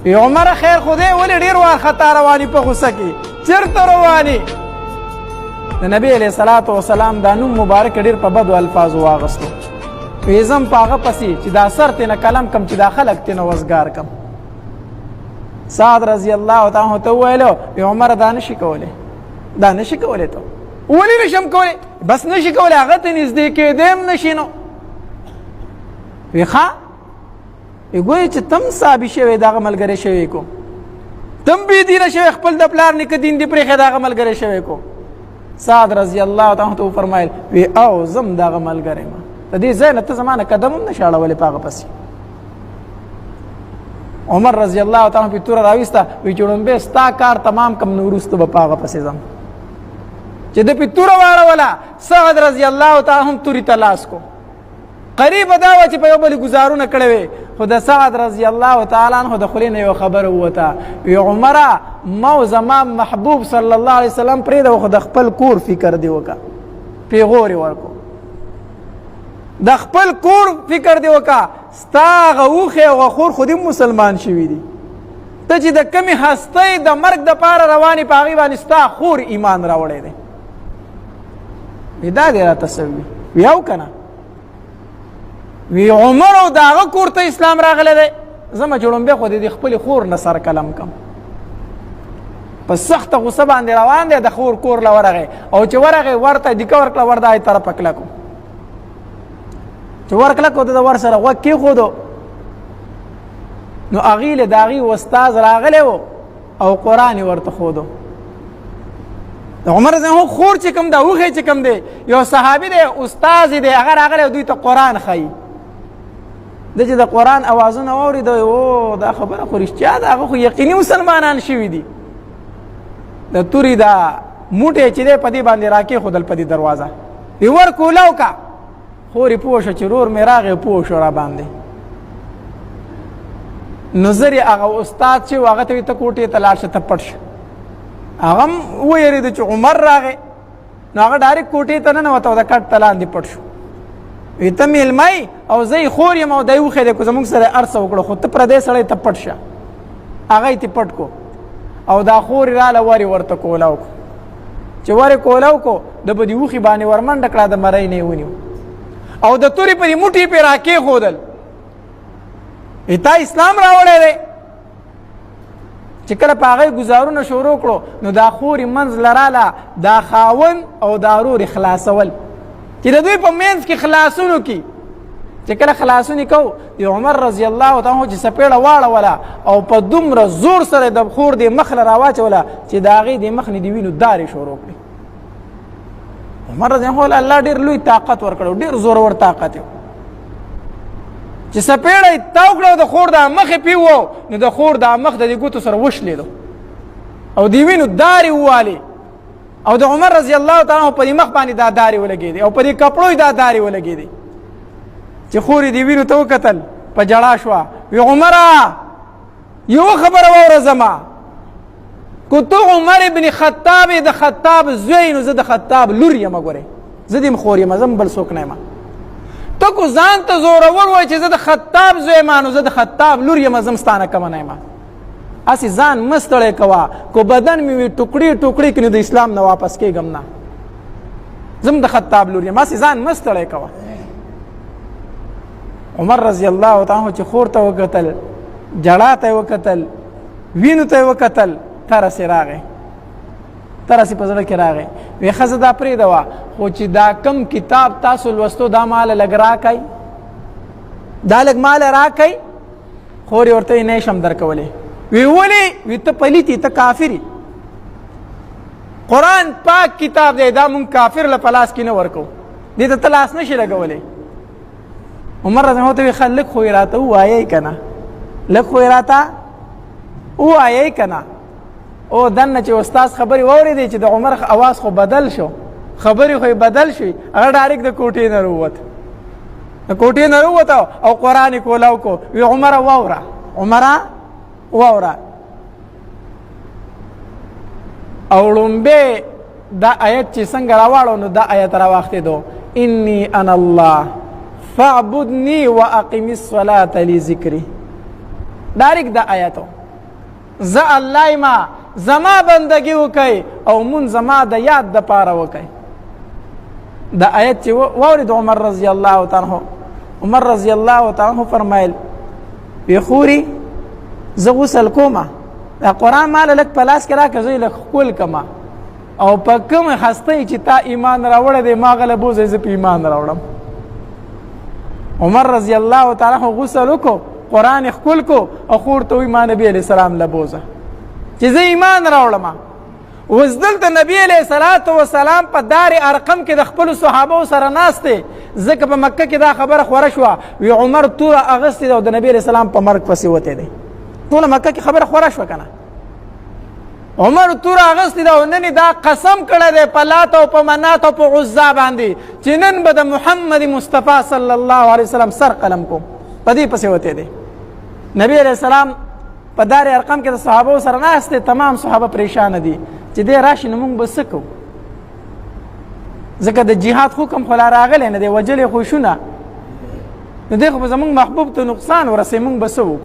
وی عمر خیر خدای ولې ډېر وارخطا رواني په غوسه کې چېرته رواني؟ د نبي علیه الصلاة وسلام دا نوم مبارک ډېر په بدو الفاظو واغستو. وی زم په هغه پسې چې دا سر تېنه قلم کم چې دا خلک تېنه وزګار کم. سعد رضی الله تعالی عنه ته وویلو وی عمر دا نشي کولی، دا نشي کولی ته. ولې نشم کولی؟ بس نشي کولی، هغه ته نږدې کېدی نشي نو. وی ښه وی ګورې چې تم صحابي شوی دغه ملګری شوی کو، تم بېدینه شوی خپل د پلار نیکه دین دې پرېښی دغه ملګری شوی کو. سعد رضی الله تعالی عنه وفرمایل وی او زم دغه ملګری ما، د دې ځای نه ته زما نه قدم هم نشې اړولی په هغه پسې. عمر رضی الله تعالی عنه پې توره راویسته وی چې ړومبی ستا کار تمام کم نو وروسته به په هغه پسې ځم. چې د پې توره واړوله سعد رضی الله تعالی هم تورې ته لاس کو. قریبه دا وه چې په یو بلې ګزارونه کړی وې، خو د سعد رضی الله تعالی عنه د خولې نه یوه خبره ووته وی عمره ما زما محبوب صلی الله علیه وسلم پرېږده، خو د خپل کور فکر دې وکړه، پیغور یې ورکړو. د خپل کور فکر دې وکړه، ستا هغه اوښې او غخور خو دې مسلمان شوي دي، ته چې د کمې هستۍ د مرګ دپاره روانې په هغې باندې ستا خور ایمان راوړی دی. وی دا دې راته څه وي؟ وی او که نه؟ وی عمر او د هغه کور ته اسلام راغلی دی، زما چې ړومبی خو د خپلې خور نه سر قلم کم. په سخته غوسه باندې روان دی، د خور کور له ورغی او چې ورغی ورته دیکه ورکړه، ور د هغې طرفه کلکو. چې ور کلکو د ور سره غوږ کېښودو نو هغې له د هغې استاذ راغلی و او قرآن یې ورته ښودو. د عمر رضی الله خور چې کوم ده، اوښی چې کوم دی، یو صحابي دی استاذ دی، هغه راغلی او دوی ته قرآن ښایي. د چې د قرآن اوازونه واورېده او دا خبره خو رښتیا ده، هغه خو یقیني مسلمانان شوي دي. د تورې دا موټی چې دی په دې باندې راکېښودل په دې دروازه، وی ور کولاو که خور یې پوه شوه چې رور مې راغی پوه شو را باندې. نو زر یې هغه استاد چې و هغه ته وي ته کوټې ته لاړ شه، ته پټ شه. هغه هم ویرېده چې عمر راغی، نو هغه ډایرکټ کوټې ته ننوته او د کټ ته لاندې پټ شو. وی ته میلمه او زه یې خور یم او دی اوښی دی، که زموږ سره هر څه وکړه، خو ته پردی سړی ته پټ شه. هغه یې تې پټ کو او دا خور یې راله ور یې ورته کولاو کو. چې ور یې کولاو کو د به دې اوښي باندې ور منډه کړه، د مرۍ نه یې ونیو او د تورې په دې موټي پې را کېښودل. تا اسلام راوړی دی. چې کله په هغې ګزارونه شروع کړو نو دا خور یې منځ لراله، دا خاوند او دا ورور یې خلاصول، چې د دوی په منځ کې خلاصونو کې چې کله خلاصون یې کو، د عمر رضی الله تعالی عنه چې څپېړه واړوله او په دومره زور سره د خور دې مخ له راواچوله چې د هغې د مخ نه د وینو دارې شروع کړې. عمر رضی الله الله ډېر لوی طاقت ورکړی، ډېر زورور طاقت یې چې څپېړه یې تاو کړه او د خور دا مخ یې پیوو، نو د خور دا مخ د دې ګوتو سره وشلېدو او د وینو دارې ووالې او د عمر رضی الله تعالی عنه په دې مخ باندې دا دارې ولګېدې او په دې کپړو یې دا دارې ولګېدې. چې خور یې دې وینو ته وکتل، په ژړا شوه، وی عمره یوه خبره واوره زما، که ته عمر ابن خطاب د خطاب زوی نو زه د خطاب لور یم. ګورې زه دې خور یم، زه بل څوک نه یم. ته کو ځان ته زورور وایې چې زه د خطاب زوی یم نو زه د خطاب لور یم، زه هم ستا نه کمه نه یم. هسې ځان مه ستړی کوه، که بدن مې وي ټوکړې ټوکړې کړي نو د اسلام نه واپس کېږم نه، زه هم د خطاب لور یم. هسې ځان مه ستړی کوه. عمر رضی الله تعالی عنه چې خور ته وکتل، جړا ته یې وکتل، وینو ته یې وکتل، ترس یې راغی، ترس یې په زړه کې راغی. وی ښځه دا پرېږده وه، خو چې دا کم کتاب تاسو لوستو دا ماله لږ راکئ، دا لږ ماله راکئ. خور یې ورته نه شم درکولی. وی ولې؟ وی ته پلیت یې، ته کافر یې، قرآن پاک کتاب دی، دا مونږ کافر له په لاس کې نه ورکو، دې ته ته لاس نشي لګولی. عمر رضی الله عنه ته لږ خو یې راته ووایئ که نه، لږ خو یې راته ووایئ که نه. او دننه چې استاذ خبرې واورېدې چې د عمر اواز خو بدل شو، خبرې خو یې بدل شوې، هغه ډایرکټ د کوټې نه راووت، د کوټې نه راووته او قرآن یې کولاو کو. وی عمره واوره، عمره واوره. او ړومبی دا آیت چې څنګه راواړو نو دا آیت راواختېدو، انی انا الله فاعبدنی واقم الصلاة لذکری. ډایرکټ دا آیتو زه الله ما زما بندگی وکئ او مون زما د یاد د پاره وکئ. دا آیت چې واورید عمر رضی الله تعالی عنہ، عمر رضی الله تعالی عنہ فرمایل وی خوري زه غسل کومه دا قرآن مال لک پلاس کې راکړه زه لک خپل کما او په کوم هستۍ چې تا ایمان راوړی دی ما غله بوځئ زه په ایمان راوړم. عمر رضی الله تعالی عنہ غسل وکړو، قرآن خپل کو او خور ته وی ما نبی علیہ السلام له بوځه چې زه ایمان راوړم. اوس دلته نبی علیہ الصلوۃ والسلام په دار ارقم کې د خپلو صحابو سره ناست دی، ځکه په مکه کې دا خبره خوره شوه وی عمر توره اغستې ده او د نبی علیہ السلام په مرګ پسې وتی دی. ټوله مکه کې خبره خوره شوه که نه؟ عمر توره اغستې ده او نن دا قسم کړی دی په لات او په منات او په عزا باندې چې نن به د محمد مصطفی صلی الله علیه وسلم سر قلم کوم، په دې پسې وتی دی. نبی علیہ السلام په دار ارقم کې د صحابو سره ناست دی، تمام صحابه پریشان دي چې دی راشي نو موږ به څه کوو، ځکه د جهاد حکم خو لا راغلی نه دی، وجل یې خو شونه نو دی خو به زموږ محبوب ته نقصان ورسوي، موږ به څه وکړو.